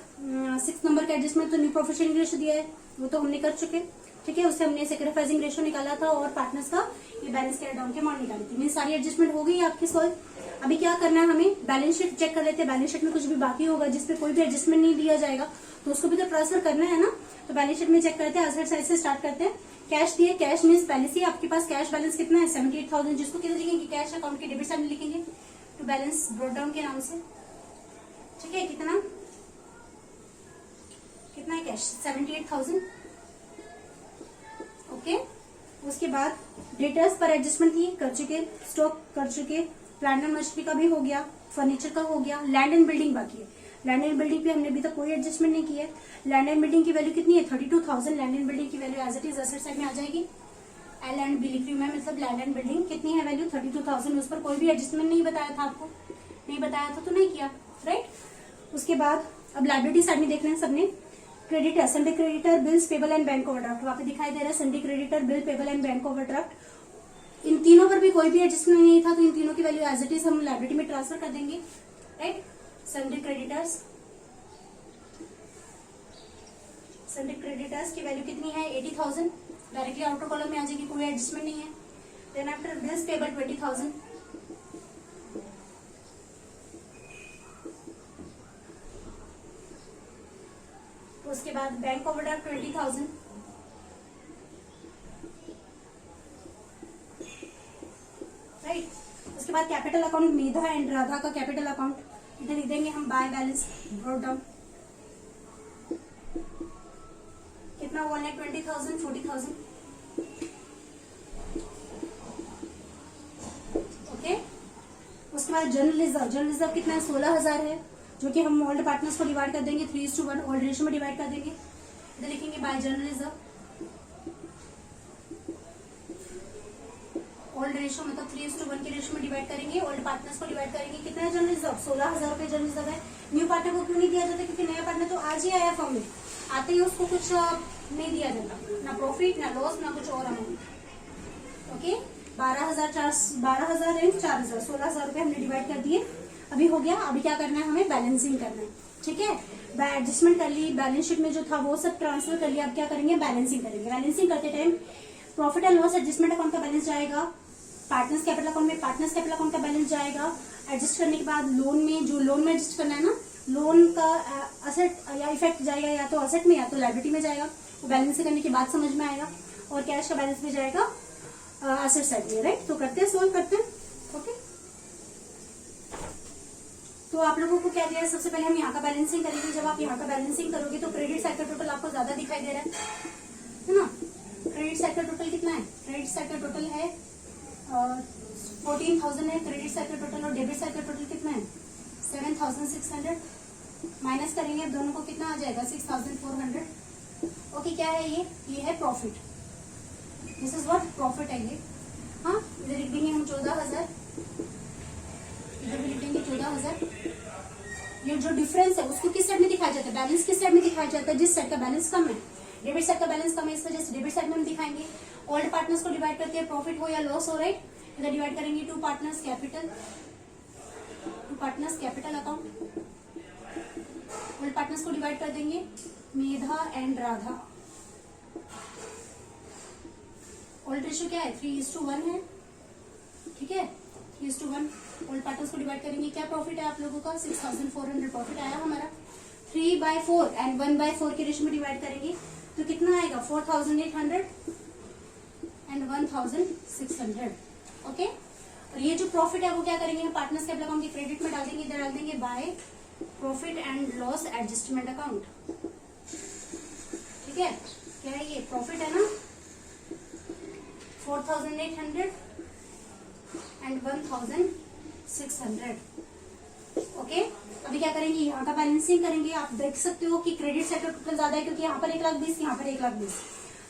6 नंबर का एडजस्टमेंट तो न्यू प्रॉफिट शेयरिंग रेशियो दिया है, वो तो हमने कर चुके, ठीक है। उससे हमने सैक्रिफाइसिंग रेशियो निकाला था और पार्टनर्स का ये बैलेंस कैरी डाउन के अमाउंट निकाली थी। सारी एडजस्टमेंट हो गई आपकी सॉल्व। अभी क्या करना है, हमें बैलेंस शीट चेक कर लेते हैं, बैलेंस शीट में कुछ भी बाकी होगा जिसपे कोई भी एडजस्टमेंट नहीं दिया जाएगा तो उसको भी तो ट्रांसफर करना है ना। तो बैलेंस शीट में चेक करते हैं, असेट साइड से स्टार्ट करते हैं। कैश दिए, कैश मीन्स पहले से आपके पास कैश बैलेंस कितना है 78,000, जिसको किधर लिखेंगे कैश अकाउंट के डेबिट साइड में लिखेंगे टू बैलेंस ब्रॉट डाउन के नाम से, ठीक है। कितना कितना है कैश 78,000, ओके। उसके बाद डेटर्स पर एडजस्टमेंट ही कर चुके, स्टॉक कर चुके, प्लांट एंड मशीनरी का भी हो गया, फर्नीचर का हो गया, लैंड एंड बिल्डिंग बाकी है। लैंड एंड बिल्डिंग पे हमने अभी तक कोई एडजस्टमेंट नहीं किया है। लैंड एंड बिल्डिंग की वैल्यू कितनी है 32,000, लैंड एंड बिल्डिंग की value as it is asset side में आ जाएगी। एल एंड बी लिख रही हूँ मैं, मतलब लैंड एंड बिल्डिंग कितनी है वैल्यू 32,000, उस पर कोई भी एडजस्टमेंट नहीं बताया था आपको, नहीं बताया था तो नहीं किया, राइट। उसके बाद अब लायबिलिटी साइड में देखना है सबने, creditor, sundry creditor, bills payable and bank overdraft, वहां पे दिखाई दे रहा है sundry creditor, bill payable and bank overdraft. इन तीनों पर भी कोई भी एडजस्टमेंट नहीं था तो इन तीनों की वैल्यू एज इट इज हम लायबिलिटी में ट्रांसफर कर देंगे। Right. Sundry creditors, sundry creditors की वैल्यू कितनी है 80,000, डायरेक्टली आउटर कॉलम में आ जाएगी, कोई एडजस्टमेंट नहीं है। देन आफ्टर बिल्स पेबल 20,000, उसके बाद बैंक ओवरड्राफ्ट 20,000, राइट। उसके बाद capital account Medha and Radha का कैपिटल अकाउंट, इधर लिख देंगे हम बाय बैलेंस ब्रॉट डाउन, कितना 1,20,000 40,000, ओके। उसके बाद जनरल रिजर्व, जनरल रिजर्व कितना है 16,000 है, जो कि हम ओल्ड पार्टनर्स को डिवाइड कर देंगे 3:1 ओल्ड रेशियो में डिवाइड कर देंगे। इधर लिखेंगे bye general reserve, old ratio मतलब 3:1 के रेशियो में डिवाइड करेंगे, ओल्ड पार्टनर्स को डिवाइड करेंगे। कितना है जनरल रिजर्व 16,000 रुपए जनरल रिजर्व है। न्यू पार्टनर को क्यों नहीं दिया जाता, क्योंकि नया पार्टनर तो आज ही आया फॉर्म में, आते ही उसको कुछ नहीं दिया जाता, ना प्रॉफिट ना लॉस ना कुछ और अमाउंट, ओके। 12,000 एंड 4,000 16,000 रुपए हमने डिवाइड कर दिए। अभी हो गया, अभी क्या करना है हमें बैलेंसिंग करना है, ठीक है। एडजस्टमेंट कर ली, बैलेंस शीट में जो था वो सब ट्रांसफर कर लिया, अब क्या करेंगे बैलेंसिंग करेंगे। बैलेंसिंग करते time profit and loss adjustment account का बैलेंस जाएगा, पार्टनर्स कैपिटल अकाउंट में पार्टनर्स कैपिटल अकाउंट का बैलेंस जाएगा। एडजस्ट करने के बाद लोन में, जो लोन में एडजस्ट करना है ना, लोन का असेट या इफेक्ट जाएगा या तो असेट में या तो लायबिलिटी में जाएगा, वो बैलेंस करने के बाद समझ में आएगा। और कैश का बैलेंस में जाएगा असेट साइड में, राइट। तो करते हैं, सोल्व करते हैं, ओके। तो आप लोगों को क्या दिया है, सबसे पहले हम यहाँ का बैलेंसिंग करेंगे। जब आप यहाँ का बैलेंसिंग करोगे तो क्रेडिट साइड का टोटल आपको ज्यादा दिखाई दे रहा है ना। क्रेडिट साइड का टोटल कितना है, क्रेडिट साइड का टोटल है 14,000 है क्रेडिट साइड का टोटल, और डेबिट साइड का टोटल कितना है 7,600। माइनस करेंगे दोनों को, कितना आ जाएगा 6,400। ओके, क्या है ये है profit, this is what profit है ये। हाँ, इधर लिख देंगे हम 14,000, इधर भी लिख देंगे 14,000। ये जो डिफरेंस है उसको किस साइड में दिखाया जाता है, बैलेंस किस साइड में दिखाया जाता है, जिस साइड का बैलेंस कम है। डेबिट साइड का बैलेंस कम है, इस वजह से डेबिट साइड में हम दिखाएंगे। ओल्ड पार्टनर्स को डिवाइड करते हैं, प्रॉफिट हो या लॉस हो, राइट। इधर डिवाइड करेंगे to partners capital account, old partners को डिवाइड कर देंगे मेधा एंड राधा। ओल्ड रेशियो क्या है 3:1 है, ठीक है 3:1। ओल्ड पार्टनर्स को डिवाइड करेंगे, क्या प्रॉफिट है आप लोगों का 6,400 प्रॉफिट आया हमारा। 3/4 एंड 1/4 के रेशियो में डिवाइड करेंगे तो कितना आएगा 4,800 एंड 1,600, ओके। और ये जो प्रॉफिट है वो क्या करेंगे, पार्टनर्स कैपिटल अकाउंट की क्रेडिट में डाल देंगे, इधर डाल देंगे by profit and loss adjustment account, ठीक है। क्या है ये प्रॉफिट है ना 4,800 एंड 1,600, ओके। अभी क्या करेंगे, यहाँ का बैलेंसिंग करेंगे। आप देख सकते हो कि क्रेडिट साइड का टोटल ज्यादा है, क्योंकि यहाँ पर 1,20,000, यहाँ पर 1,20,000,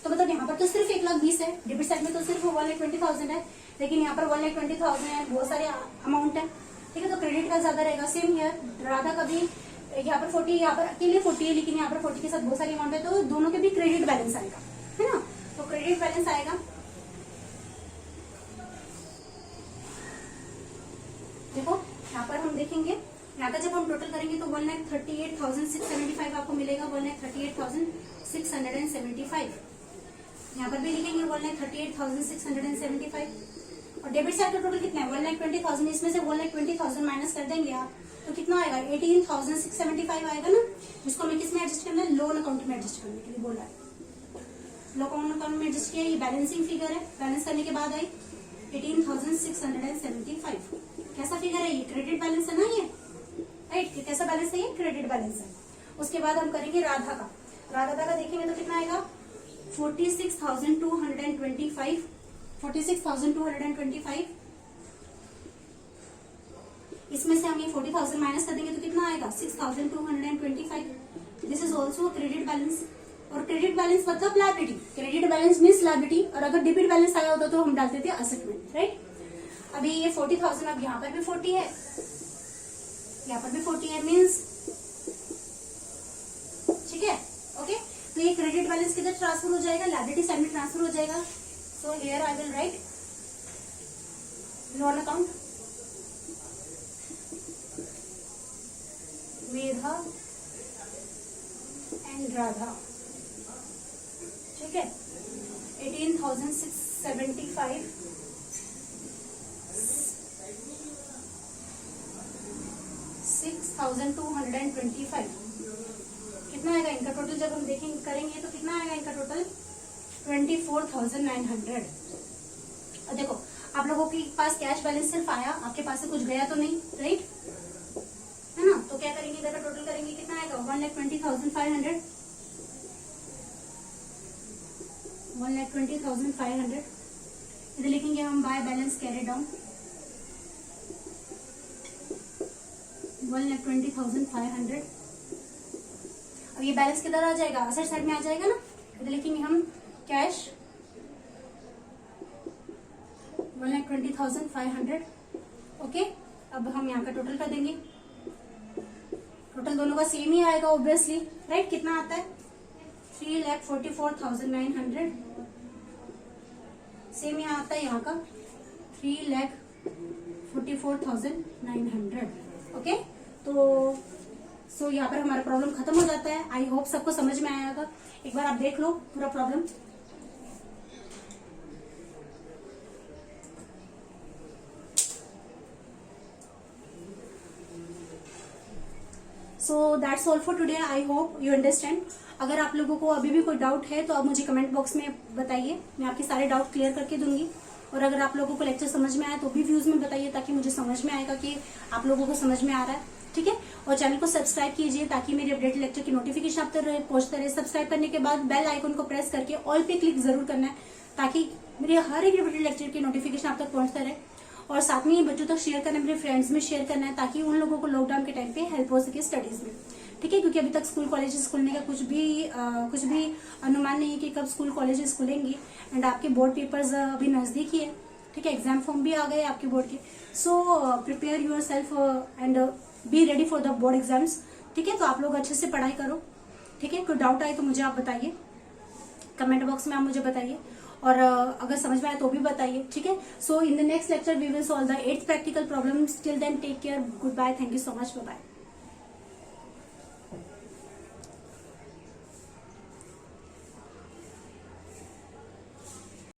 तो मतलब यहाँ पर तो सिर्फ 1,20,000 है, डेबिट साइड में तो सिर्फ 1,20,000 है, लेकिन यहाँ पर 1,20,000 है, बहुत सारे अमाउंट है, ठीक है। तो क्रेडिट का ज्यादा रहेगा। सेम हियर, राधा का भी यहाँ पर 40, यहाँ पर अकेले 40 है, लेकिन यहाँ पर 40 के साथ बहुत सारे अमाउंट है, तो दोनों के भी क्रेडिट बैलेंस आएगा, है ना। तो क्रेडिट बैलेंस आएगा, देखो यहाँ पर हम देखेंगे, यहाँ का जब हम टोटल करेंगे तो 1,38,675 आपको मिलेगा, 1,38,675। यहाँ पर भी लिखेंगे 1,38,675। और डेबिट साइड का टोटल कितना है 1,20,000, इसमें से 1,20,000 माइनस कर देंगे आप तो कितना आएगा 18,675 आएगा ना, जिसको हमें किसमें एडजस्ट करना है, लोन अकाउंट में एडजस्ट करने के लिए बोला है। लोन अकाउंट में एडजस्ट किया, ये बैलेंसिंग फिगर है, बैलेंस करने के बाद आई 18,675। कैसा फिगर है ये, क्रेडिट बैलेंस है ना ये, राइट। कैसा बैलेंस है ये, क्रेडिट बैलेंस है। उसके बाद हम करेंगे राधा का, राधा का देखेंगे तो कितना आएगा 46,225, 46,225। इसमें से हम ये 40,000 माइनस कर देंगे तो कितना आएगा 6,225। This is also credit balance. और क्रेडिट बैलेंस मतलब liability, credit balance means liability, और अगर डेबिट बैलेंस आया होता तो हम डालते थे असेट में, राइट। अभी ये 40,000, अब यहाँ पर भी 40 है, यहाँ पर भी 40 है, मीन्स ठीक है, ओके। तो ये क्रेडिट बैलेंस किधर ट्रांसफर हो जाएगा, लायबिलिटी साइड में ट्रांसफर हो जाएगा। So here I will write loan account, Medha and Radha, ठीक है। 18,675 6,225 कितना आएगा इनका टोटल? जब हम देखेंगे करेंगे तो कितना आएगा इनका टोटल? 24,900। और देखो आप लोगों के पास कैश बैलेंस सिर्फ आया, आपके पास से कुछ गया तो नहीं, राइट, है ना? तो क्या करेंगे, इधर का टोटल करेंगे, कितना आएगा? 1,20,500। 1,20,500 इधर लिखेंगे हम बाय बैलेंस कैरी डाउन 1,20,500। अब ये बैलेंस किधर आ जाएगा? असेट साइड में आ जाएगा ना। इधर लिखेंगे हम कैश 1,20,500। ओके, अब हम यहाँ का टोटल कर देंगे। टोटल दोनों का सेम ही आएगा ऑब्वियसली, राइट। कितना आता है? 3,44,900। सेम यहाँ आता है, यहाँ का 3,44,900। ओके, तो यहाँ पर हमारा प्रॉब्लम खत्म हो जाता है। आई होप सबको समझ में आया होगा। एक बार आप देख लो पूरा problem. So that's all for today. I hope you understand. अगर आप लोगों को अभी भी कोई डाउट है तो आप मुझे कमेंट बॉक्स में बताइए, मैं आपके सारे डाउट क्लियर करके दूंगी। और अगर आप लोगों को लेक्चर समझ में आया तो भी व्यूज में बताइए, ताकि मुझे समझ में आएगा कि आप लोगों को समझ में आ रहा है, ठीक है। और चैनल को सब्सक्राइब कीजिए ताकि मेरे अपडेट लेक्चर की नोटिफिकेशन आप तक पहुंचते रहे। सब्सक्राइब करने के बाद बेल आइकन को प्रेस करके ऑल पे क्लिक जरूर करना है, ताकि मेरे हर एक अपडेट लेक्चर की नोटिफिकेशन आप तक पहुंचता रहे। और साथ में ये बच्चों तक शेयर करना है, मेरे फ्रेंड्स में शेयर करना है, ताकि उन लोगों को लॉकडाउन के टाइम पे हेल्प हो सके स्टडीज में, ठीक है। क्योंकि अभी तक स्कूल कॉलेजेस खुलने का कुछ भी अनुमान नहीं है कि कब स्कूल कॉलेजेस खुलेंगे। एंड आपके बोर्ड पेपर्स अभी नजदीक ही है, ठीक है। एग्जाम फॉर्म भी आ गए आपके बोर्ड के। So prepare yourself and be ready for the board exams, ठीक है। तो आप लोग अच्छे से पढ़ाई करो, ठीक है। कोई डाउट आए तो मुझे आप बताइए, कमेंट बॉक्स में आप मुझे बताइए। और अगर समझ में आए तो भी बताइए, ठीक है। So in the next lecture we will solve the 8th practical problems. Till then take care, goodbye, thank you so much, bye bye.